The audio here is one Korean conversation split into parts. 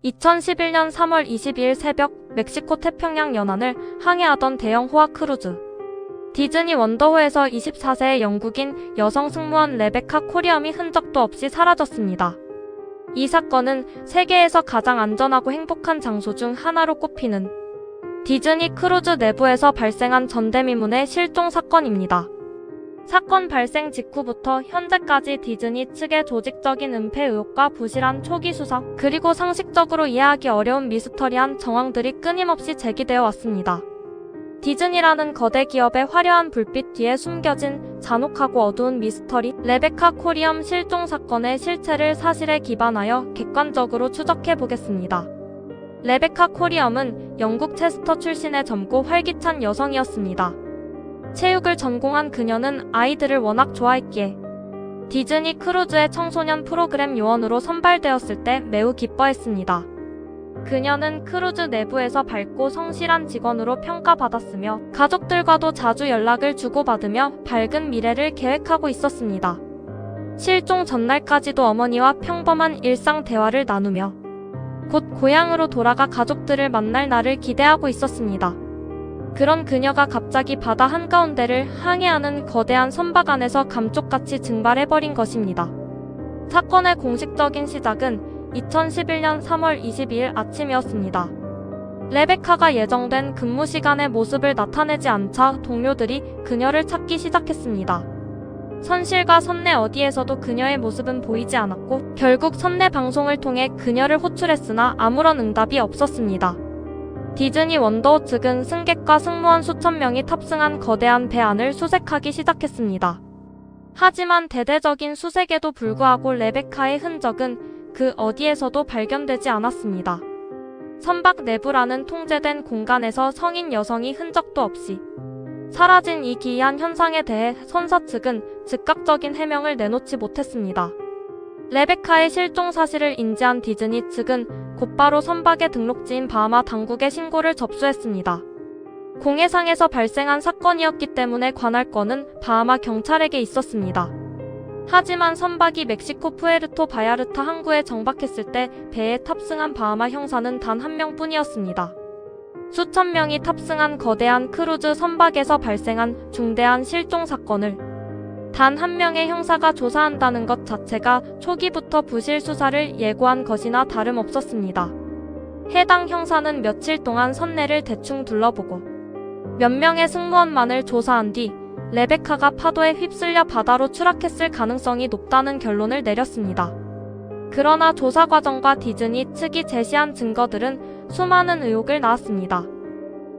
2011년 3월 22일 새벽 멕시코 태평양 연안을 항해하던 대형 호화 크루즈. 디즈니 원더호에서 24세의 영국인 여성 승무원 레베카 코리엄이 흔적도 없이 사라졌습니다. 이 사건은 세계에서 가장 안전하고 행복한 장소 중 하나로 꼽히는 디즈니 크루즈 내부에서 발생한 전대미문의 실종 사건입니다. 사건 발생 직후부터 현재까지 디즈니 측의 조직적인 은폐 의혹과 부실한 초기 수사, 그리고 상식적으로 이해하기 어려운 미스터리한 정황들이 끊임없이 제기되어 왔습니다. 디즈니라는 거대 기업의 화려한 불빛 뒤에 숨겨진 잔혹하고 어두운 미스터리, 레베카 코리엄 실종 사건의 실체를 사실에 기반하여 객관적으로 추적해 보겠습니다. 레베카 코리엄은 영국 체스터 출신의 젊고 활기찬 여성이었습니다. 체육을 전공한 그녀는 아이들을 워낙 좋아했기에 디즈니 크루즈의 청소년 프로그램 요원으로 선발되었을 때 매우 기뻐했습니다. 그녀는 크루즈 내부에서 밝고 성실한 직원으로 평가받았으며 가족들과도 자주 연락을 주고받으며 밝은 미래를 계획하고 있었습니다. 실종 전날까지도 어머니와 평범한 일상 대화를 나누며 곧 고향으로 돌아가 가족들을 만날 날을 기대하고 있었습니다. 그런 그녀가 갑자기 바다 한가운데를 항해하는 거대한 선박 안에서 감쪽같이 증발해버린 것입니다. 사건의 공식적인 시작은 2011년 3월 22일 아침이었습니다. 레베카가 예정된 근무 시간에 모습을 나타내지 않자 동료들이 그녀를 찾기 시작했습니다. 선실과 선내 어디에서도 그녀의 모습은 보이지 않았고 결국 선내 방송을 통해 그녀를 호출했으나 아무런 응답이 없었습니다. 디즈니 원더호 측은 승객과 승무원 수천 명이 탑승한 거대한 배 안을 수색하기 시작했습니다. 하지만 대대적인 수색에도 불구하고 레베카의 흔적은 그 어디에서도 발견되지 않았습니다. 선박 내부라는 통제된 공간에서 성인 여성이 흔적도 없이 사라진 이 기이한 현상에 대해 선사 측은 즉각적인 해명을 내놓지 못했습니다. 레베카의 실종 사실을 인지한 디즈니 측은 곧바로 선박의 등록지인 바하마 당국에 신고를 접수했습니다. 공해상에서 발생한 사건이었기 때문에 관할 건은 바하마 경찰에게 있었습니다. 하지만 선박이 멕시코 푸에르토 바야르타 항구에 정박했을 때 배에 탑승한 바하마 형사는 단 한 명뿐이었습니다. 수천 명이 탑승한 거대한 크루즈 선박에서 발생한 중대한 실종 사건을 단 한 명의 형사가 조사한다는 것 자체가 초기부터 부실 수사를 예고한 것이나 다름없었습니다. 해당 형사는 며칠 동안 선내를 대충 둘러보고 몇 명의 승무원만을 조사한 뒤 레베카가 파도에 휩쓸려 바다로 추락했을 가능성이 높다는 결론을 내렸습니다. 그러나 조사 과정과 디즈니 측이 제시한 증거들은 수많은 의혹을 낳았습니다.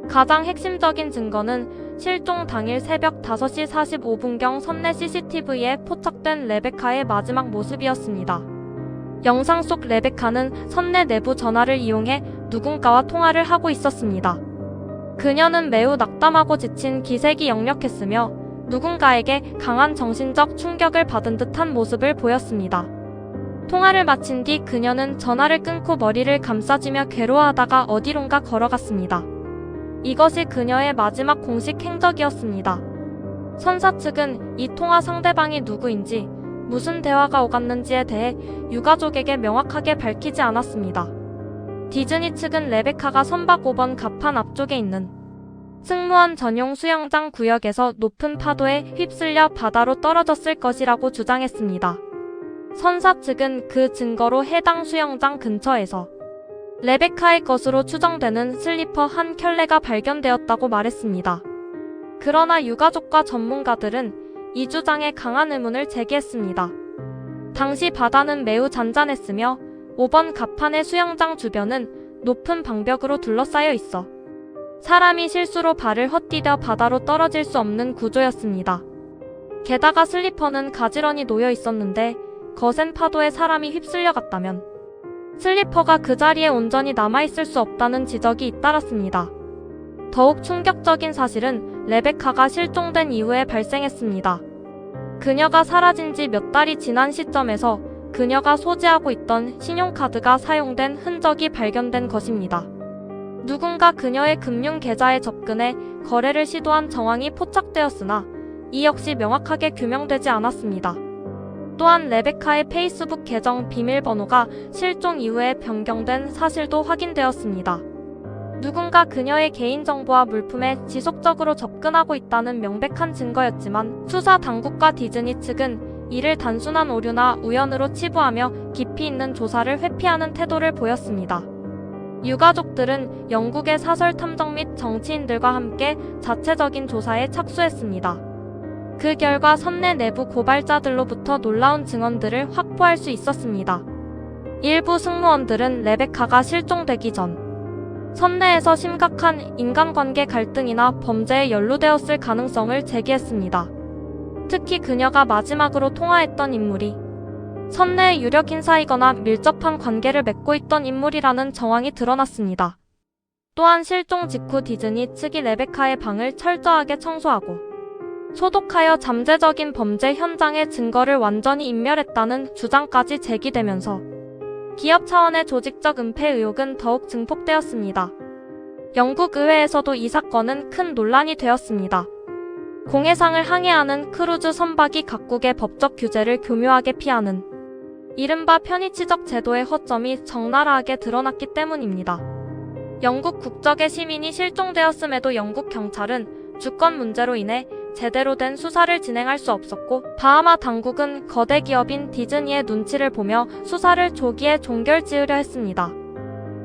가장 핵심적인 증거는 실종 당일 새벽 5시 45분경 선내 CCTV에 포착된 레베카의 마지막 모습이었습니다. 영상 속 레베카는 선내 내부 전화를 이용해 누군가와 통화를 하고 있었습니다. 그녀는 매우 낙담하고 지친 기색이 역력했으며 누군가에게 강한 정신적 충격을 받은 듯한 모습을 보였습니다. 통화를 마친 뒤 그녀는 전화를 끊고 머리를 감싸쥐며 괴로워하다가 어디론가 걸어갔습니다. 이것이 그녀의 마지막 공식 행적이었습니다. 선사 측은 이 통화 상대방이 누구인지, 무슨 대화가 오갔는지에 대해 유가족에게 명확하게 밝히지 않았습니다. 디즈니 측은 레베카가 선박 5번 갑판 앞쪽에 있는 승무원 전용 수영장 구역에서 높은 파도에 휩쓸려 바다로 떨어졌을 것이라고 주장했습니다. 선사 측은 그 증거로 해당 수영장 근처에서 레베카의 것으로 추정되는 슬리퍼 한 켤레가 발견되었다고 말했습니다. 그러나 유가족과 전문가들은 이 주장에 강한 의문을 제기했습니다. 당시 바다는 매우 잔잔했으며 5번 갑판의 수영장 주변은 높은 방벽으로 둘러싸여 있어 사람이 실수로 발을 헛디뎌 바다로 떨어질 수 없는 구조였습니다. 게다가 슬리퍼는 가지런히 놓여 있었는데 거센 파도에 사람이 휩쓸려갔다면 슬리퍼가 그 자리에 온전히 남아있을 수 없다는 지적이 잇따랐습니다. 더욱 충격적인 사실은 레베카가 실종된 이후에 발생했습니다. 그녀가 사라진 지 몇 달이 지난 시점에서 그녀가 소지하고 있던 신용카드가 사용된 흔적이 발견된 것입니다. 누군가 그녀의 금융 계좌에 접근해 거래를 시도한 정황이 포착되었으나 이 역시 명확하게 규명되지 않았습니다. 또한 레베카의 페이스북 계정 비밀번호가 실종 이후에 변경된 사실도 확인되었습니다. 누군가 그녀의 개인정보와 물품에 지속적으로 접근하고 있다는 명백한 증거였지만 수사 당국과 디즈니 측은 이를 단순한 오류나 우연으로 치부하며 깊이 있는 조사를 회피하는 태도를 보였습니다. 유가족들은 영국의 사설 탐정 및 정치인들과 함께 자체적인 조사에 착수했습니다. 그 결과 선내 내부 고발자들로부터 놀라운 증언들을 확보할 수 있었습니다. 일부 승무원들은 레베카가 실종되기 전 선내에서 심각한 인간관계 갈등이나 범죄에 연루되었을 가능성을 제기했습니다. 특히 그녀가 마지막으로 통화했던 인물이 선내의 유력 인사이거나 밀접한 관계를 맺고 있던 인물이라는 정황이 드러났습니다. 또한 실종 직후 디즈니 측이 레베카의 방을 철저하게 청소하고 소독하여 잠재적인 범죄 현장의 증거를 완전히 인멸했다는 주장까지 제기되면서 기업 차원의 조직적 은폐 의혹은 더욱 증폭되었습니다. 영국 의회에서도 이 사건은 큰 논란이 되었습니다. 공해상을 항해하는 크루즈 선박이 각국의 법적 규제를 교묘하게 피하는 이른바 편의치적 제도의 허점이 적나라하게 드러났기 때문입니다. 영국 국적의 시민이 실종되었음에도 영국 경찰은 주권 문제로 인해 제대로 된 수사를 진행할 수 없었고 바하마 당국은 거대 기업인 디즈니의 눈치를 보며 수사를 조기에 종결지으려 했습니다.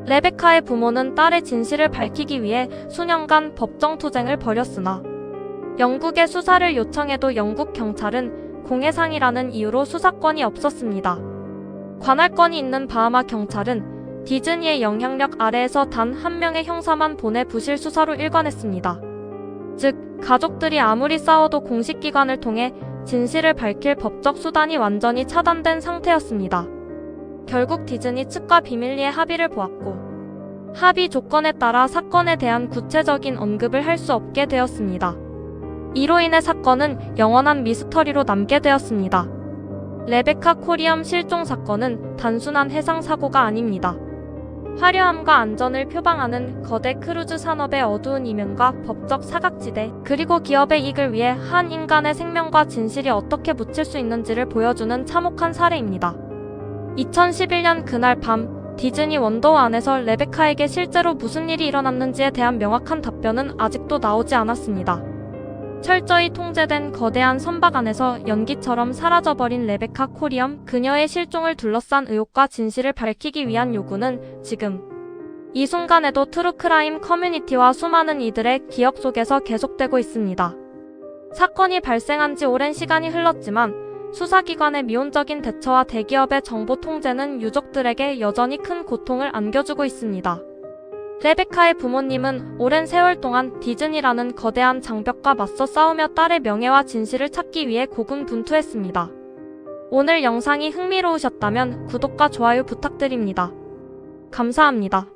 레베카의 부모는 딸의 진실을 밝히기 위해 수년간 법정 투쟁을 벌였으나 영국의 수사를 요청해도 영국 경찰은 공해상이라는 이유로 수사권이 없었습니다. 관할권이 있는 바하마 경찰은 디즈니의 영향력 아래에서 단 한 명의 형사만 보내 부실 수사로 일관했습니다. 즉, 가족들이 아무리 싸워도 공식기관을 통해 진실을 밝힐 법적 수단이 완전히 차단된 상태였습니다. 결국 디즈니 측과 비밀리에 합의를 보았고 합의 조건에 따라 사건에 대한 구체적인 언급을 할 수 없게 되었습니다. 이로 인해 사건은 영원한 미스터리로 남게 되었습니다. 레베카 코리엄 실종 사건은 단순한 해상사고가 아닙니다. 화려함과 안전을 표방하는 거대 크루즈 산업의 어두운 이면과 법적 사각지대, 그리고 기업의 이익을 위해 한 인간의 생명과 진실이 어떻게 묻힐 수 있는지를 보여주는 참혹한 사례입니다. 2011년 그날 밤, 디즈니 원더워 안에서 레베카에게 실제로 무슨 일이 일어났는지에 대한 명확한 답변은 아직도 나오지 않았습니다. 철저히 통제된 거대한 선박 안에서 연기처럼 사라져버린 레베카 코리엄, 그녀의 실종을 둘러싼 의혹과 진실을 밝히기 위한 요구는 지금 이 순간에도 트루크라임 커뮤니티와 수많은 이들의 기억 속에서 계속되고 있습니다. 사건이 발생한 지 오랜 시간이 흘렀지만 수사기관의 미온적인 대처와 대기업의 정보 통제는 유족들에게 여전히 큰 고통을 안겨주고 있습니다. 레베카의 부모님은 오랜 세월 동안 디즈니라는 거대한 장벽과 맞서 싸우며 딸의 명예와 진실을 찾기 위해 고군분투했습니다. 오늘 영상이 흥미로우셨다면 구독과 좋아요 부탁드립니다. 감사합니다.